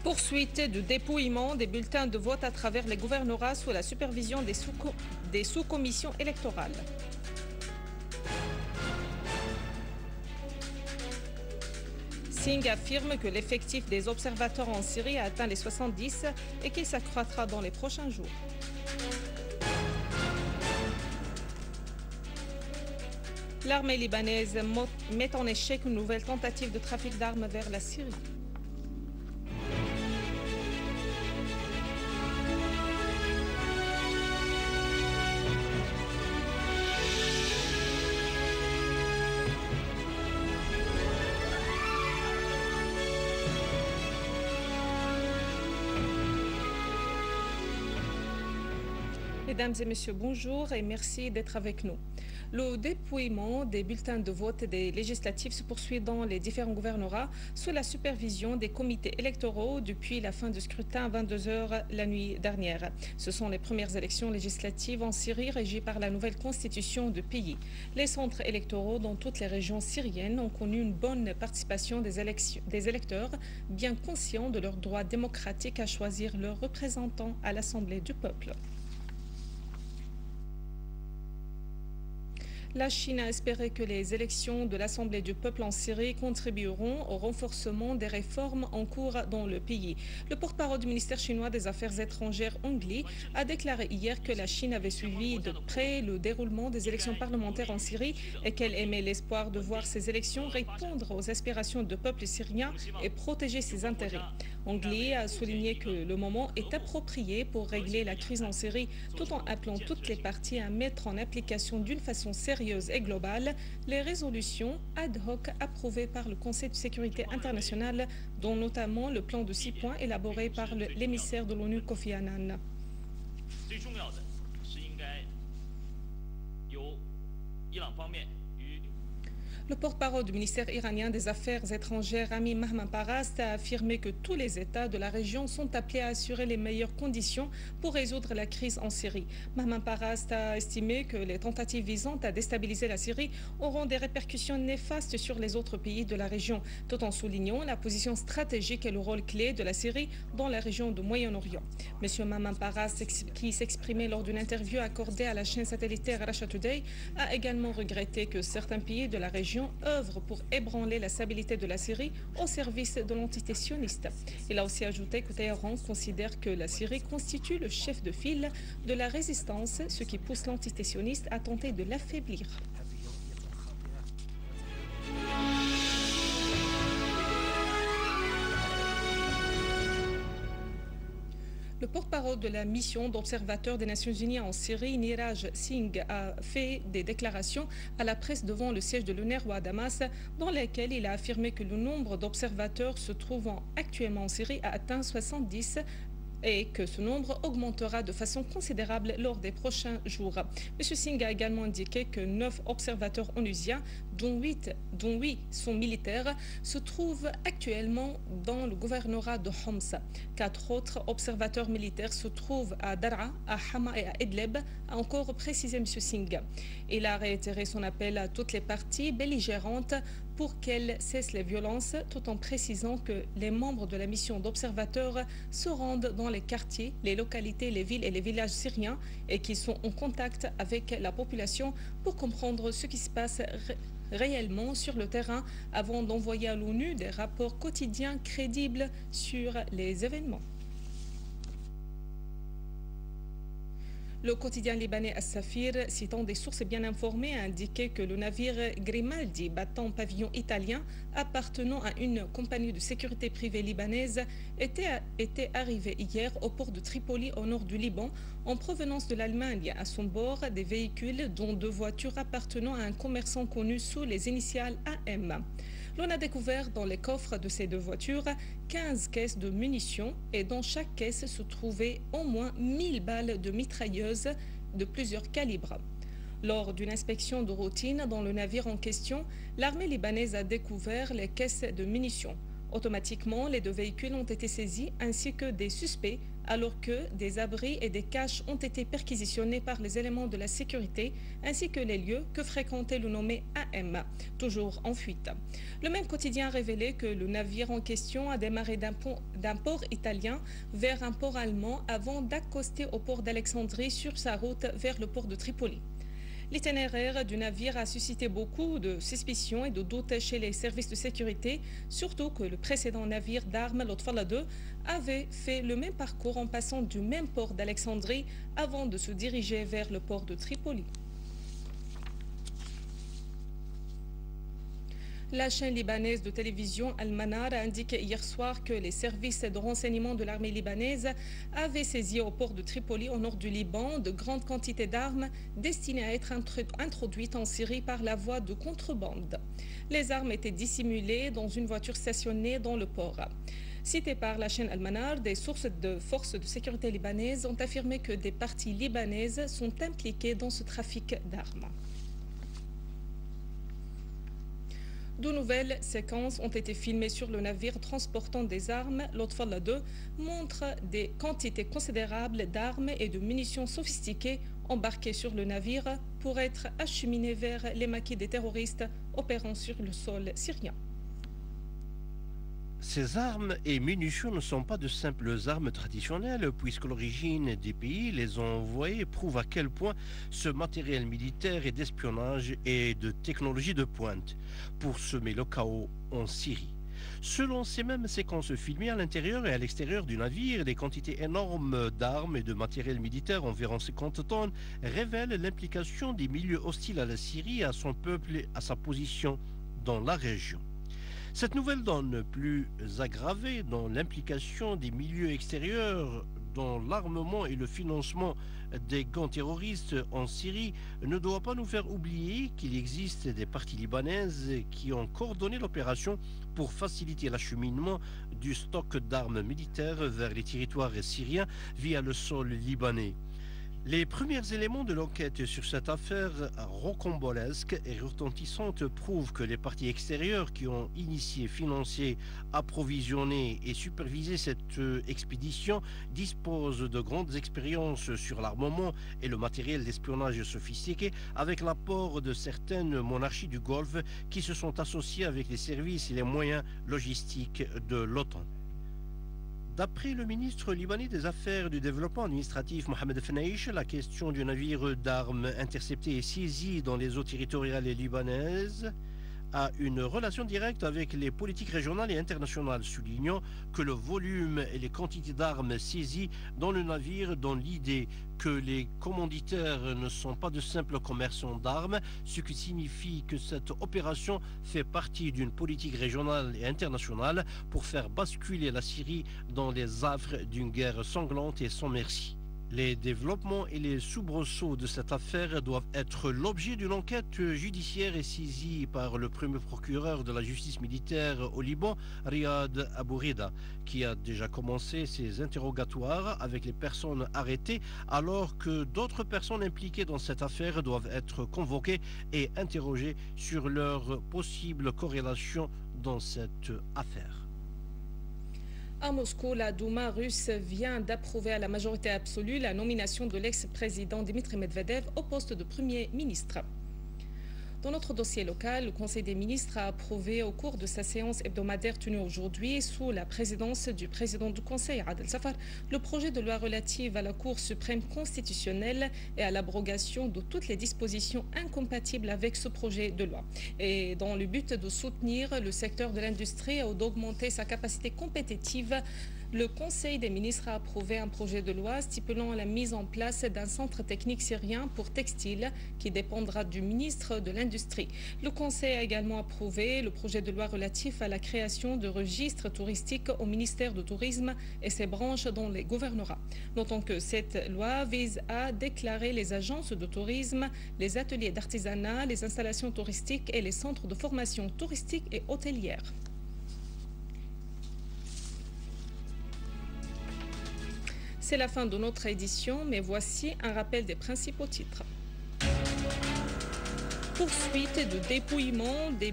Poursuite du dépouillement des bulletins de vote à travers les gouvernorats sous la supervision des sous-commissions électorales. Singh affirme que l'effectif des observateurs en Syrie a atteint les 70 et qu'il s'accroîtra dans les prochains jours. L'armée libanaise met en échec une nouvelle tentative de trafic d'armes vers la Syrie. Mesdames et messieurs, bonjour et merci d'être avec nous. Le dépouillement des bulletins de vote des législatives se poursuit dans les différents gouvernorats sous la supervision des comités électoraux depuis la fin du scrutin à 22 h la nuit dernière. Ce sont les premières élections législatives en Syrie régies par la nouvelle constitution du pays. Les centres électoraux dans toutes les régions syriennes ont connu une bonne participation des électeurs, bien conscients de leur droit démocratique à choisir leurs représentants à l'Assemblée du peuple. La Chine a espéré que les élections de l'Assemblée du peuple en Syrie contribueront au renforcement des réformes en cours dans le pays. Le porte-parole du ministère chinois des Affaires étrangères, Hong Li, a déclaré hier que la Chine avait suivi de près le déroulement des élections parlementaires en Syrie et qu'elle émet l'espoir de voir ces élections répondre aux aspirations du peuple syrien et protéger ses intérêts. Hong Li a souligné que le moment est approprié pour régler la crise en Syrie tout en appelant toutes les parties à mettre en application d'une façon sérieuse et globale les résolutions ad hoc approuvées par le Conseil de sécurité internationale, dont notamment le plan de 6 points élaboré par l'émissaire de l'ONU Kofi Annan. Le porte-parole du ministère iranien des Affaires étrangères, Rami Mahmanparast, a affirmé que tous les États de la région sont appelés à assurer les meilleures conditions pour résoudre la crise en Syrie. Mahmanparast a estimé que les tentatives visant à déstabiliser la Syrie auront des répercussions néfastes sur les autres pays de la région, tout en soulignant la position stratégique et le rôle clé de la Syrie dans la région du Moyen-Orient. M. Mahmanparast, qui s'exprimait lors d'une interview accordée à la chaîne satellitaire Russia Today, a également regretté que certains pays de la région œuvre pour ébranler la stabilité de la Syrie au service de l'entité sioniste. Il a aussi ajouté que Téhéran considère que la Syrie constitue le chef de file de la résistance, ce qui pousse l'entité sioniste à tenter de l'affaiblir. Le porte-parole de la mission d'observateur des Nations Unies en Syrie, Niraj Singh, a fait des déclarations à la presse devant le siège de l'UNRWA à Damas, dans lesquelles il a affirmé que le nombre d'observateurs se trouvant actuellement en Syrie a atteint 70 et que ce nombre augmentera de façon considérable lors des prochains jours. M. Singh a également indiqué que 9 observateurs onusiens, dont 8 sont militaires, se trouvent actuellement dans le gouvernorat de Homs. 4 autres observateurs militaires se trouvent à Daraa, à Hama et à Idlib, a encore précisé M. Singh. Il a réitéré son appel à toutes les parties belligérantes pour qu'elles cessent les violences, tout en précisant que les membres de la mission d'observateurs se rendent dans les quartiers, les localités, les villes et les villages syriens et qui sont en contact avec la population pour comprendre ce qui se passe réellement sur le terrain avant d'envoyer à l'ONU des rapports quotidiens crédibles sur les événements. Le quotidien libanais As-Safir, citant des sources bien informées, a indiqué que le navire Grimaldi, battant pavillon italien, appartenant à une compagnie de sécurité privée libanaise, était arrivé hier au port de Tripoli au nord du Liban, en provenance de l'Allemagne. À son bord, des véhicules, dont 2 voitures appartenant à un commerçant connu sous les initiales AM. L'on a découvert dans les coffres de ces 2 voitures 15 caisses de munitions et dans chaque caisse se trouvaient au moins 1000 balles de mitrailleuses de plusieurs calibres. Lors d'une inspection de routine dans le navire en question, l'armée libanaise a découvert les caisses de munitions. Automatiquement, les 2 véhicules ont été saisis ainsi que des suspects, alors que des abris et des caches ont été perquisitionnés par les éléments de la sécurité, ainsi que les lieux que fréquentait le nommé AM, toujours en fuite. Le même quotidien a révélé que le navire en question a démarré d'un port italien vers un port allemand avant d'accoster au port d'Alexandrie sur sa route vers le port de Tripoli. L'itinéraire du navire a suscité beaucoup de suspicions et de doutes chez les services de sécurité, surtout que le précédent navire d'armes, l'Otfala 2, avait fait le même parcours en passant du même port d'Alexandrie avant de se diriger vers le port de Tripoli. La chaîne libanaise de télévision Al-Manar a indiqué hier soir que les services de renseignement de l'armée libanaise avaient saisi au port de Tripoli, au nord du Liban, de grandes quantités d'armes destinées à être introduites en Syrie par la voie de contrebande. Les armes étaient dissimulées dans une voiture stationnée dans le port. Citées par la chaîne Al-Manar, des sources de forces de sécurité libanaises ont affirmé que des parties libanaises sont impliquées dans ce trafic d'armes. De nouvelles séquences ont été filmées sur le navire transportant des armes. L'Otfala 2 montre des quantités considérables d'armes et de munitions sophistiquées embarquées sur le navire pour être acheminées vers les maquis des terroristes opérant sur le sol syrien. Ces armes et munitions ne sont pas de simples armes traditionnelles, puisque l'origine des pays les ont envoyées prouve à quel point ce matériel militaire et d'espionnage est de technologie de pointe pour semer le chaos en Syrie. Selon ces mêmes séquences filmées à l'intérieur et à l'extérieur du navire, des quantités énormes d'armes et de matériel militaire, environ 50 tonnes, révèlent l'implication des milieux hostiles à la Syrie, à son peuple et à sa position dans la région. Cette nouvelle donne plus aggravée dans l'implication des milieux extérieurs dans l'armement et le financement des gangs terroristes en Syrie ne doit pas nous faire oublier qu'il existe des parties libanaises qui ont coordonné l'opération pour faciliter l'acheminement du stock d'armes militaires vers les territoires syriens via le sol libanais. Les premiers éléments de l'enquête sur cette affaire rocambolesque et retentissante prouvent que les parties extérieures qui ont initié, financé, approvisionné et supervisé cette expédition disposent de grandes expériences sur l'armement et le matériel d'espionnage sophistiqué, avec l'apport de certaines monarchies du Golfe qui se sont associées avec les services et les moyens logistiques de l'OTAN. D'après le ministre libanais des Affaires et du Développement administratif Mohamed Fnaish, la question du navire d'armes intercepté et saisi dans les eaux territoriales libanaises a une relation directe avec les politiques régionales et internationales, soulignant que le volume et les quantités d'armes saisies dans le navire donnent l'idée que les commanditaires ne sont pas de simples commerçants d'armes, ce qui signifie que cette opération fait partie d'une politique régionale et internationale pour faire basculer la Syrie dans les affres d'une guerre sanglante et sans merci. Les développements et les soubresauts de cette affaire doivent être l'objet d'une enquête judiciaire saisie par le premier procureur de la justice militaire au Liban, Riyad Abourida, qui a déjà commencé ses interrogatoires avec les personnes arrêtées, alors que d'autres personnes impliquées dans cette affaire doivent être convoquées et interrogées sur leur possible corrélation dans cette affaire. À Moscou, la Douma russe vient d'approuver à la majorité absolue la nomination de l'ex-président Dmitry Medvedev au poste de Premier ministre. Dans notre dossier local, le Conseil des ministres a approuvé au cours de sa séance hebdomadaire tenue aujourd'hui sous la présidence du président du Conseil, Adel Safar, le projet de loi relative à la Cour suprême constitutionnelle et à l'abrogation de toutes les dispositions incompatibles avec ce projet de loi. Et dans le but de soutenir le secteur de l'industrie et d'augmenter sa capacité compétitive, le Conseil des ministres a approuvé un projet de loi stipulant la mise en place d'un centre technique syrien pour textile qui dépendra du ministre de l'Industrie. Le Conseil a également approuvé le projet de loi relatif à la création de registres touristiques au ministère du Tourisme et ses branches dans les gouvernorats. Notons que cette loi vise à déclarer les agences de tourisme, les ateliers d'artisanat, les installations touristiques et les centres de formation touristique et hôtelière. C'est la fin de notre édition, mais voici un rappel des principaux titres. Poursuite de dépouillement des